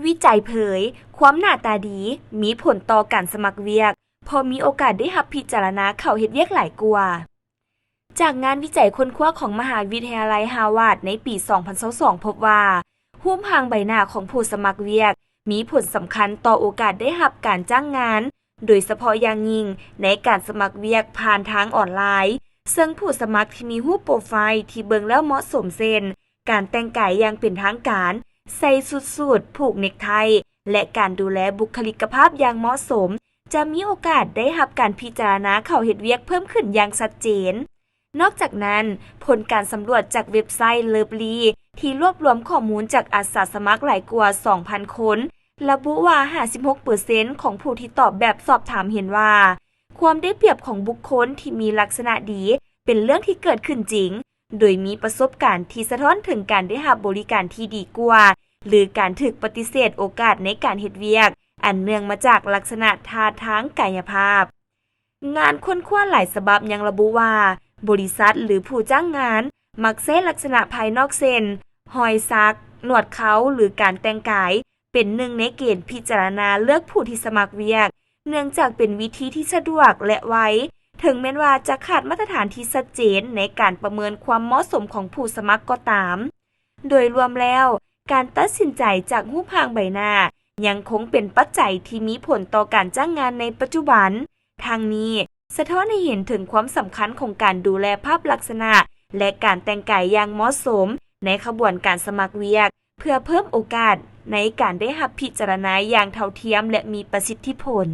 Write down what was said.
วิจัยเผยความหน้าตาดีมีผลต่อการสมัครเวียกพอมีโอกาสได้รับพิจารณาเข้าเฮ็ดเวียกหลายกว่าจากงานวิจัยค้นคว้าของมหาวิทยาลัยฮาร์วาร์ดในปี 2022 พบว่ารูปร่างใบหน้าของผู้สมัครเวียกมีผลสำคัญต่อโอกาสได้รับการจ้างงานโดยเฉพาะอย่างยิ่งในการสมัครเวียกผ่านทางออนไลน์ซึ่งผู้สมัครที่มีรูปโปรไฟล์ที่เบิ่งแล้วเหมาะสมเช่นการแต่งกายอย่างเป็นทางการใส่สุดสูทผูกเนคไทและการดูแลบุคลิกภาพอย่างเหมาะสมจะมีโอกาสได้รับการพิจารณาเข้าเฮ็ดเวียกเพิ่มขึ้นอย่างชัดเจนนอกจากนั้นผลการสำรวจจากเว็บไซต์ Lovely ที่รวบรวมข้อมูลจากอาสาสมัครหลายกว่า 2,000 คนระบุว่า 56% ของผู้ที่ตอบแบบสอบถามเห็นว่าความได้เปรียบของบุคคลที่มีลักษณะดีเป็นเรื่องที่เกิดขึ้นจริงโดยมีประสบการณ์ที่สะท้อนถึงการได้รับบริการที่ดีกว่าหรือการถูกปฏิเสธโอกาสในการเฮ็ดเวียกอันเนื่องมาจากลักษณะท่าทางกายภาพงานค้นคว้าหลายฉบับยังระบุว่าบริษัทหรือผู้จ้างงานมักใช้ลักษณะภายนอกเช่นรอยสักหนวดเขาหรือการแต่งกายเป็นหนึ่งในเกณฑ์พิจารณาเลือกผู้ที่สมัครเวียกเนื่องจากเป็นวิธีที่สะดวกและไวถึงแม้ว่าจะขาดมาตรฐานที่ชัดเจนในการประเมินความเหมาะสมของผู้สมัครก็ตามโดยรวมแล้วการตัดสินใจจากรูปร่างใบหน้ายังคงเป็นปัจจัยที่มีผลต่อการจ้างงานในปัจจุบันทางนี้สะท้อนให้เห็นถึงความสำคัญของการดูแลภาพลักษณะและการแต่งกายอย่างเหมาะสมในขบวนการสมัครเวียกเพื่อเพิ่มโอกาสในการได้รับพิจารณาอย่างเท่าเทียมและมีประสิทธิผล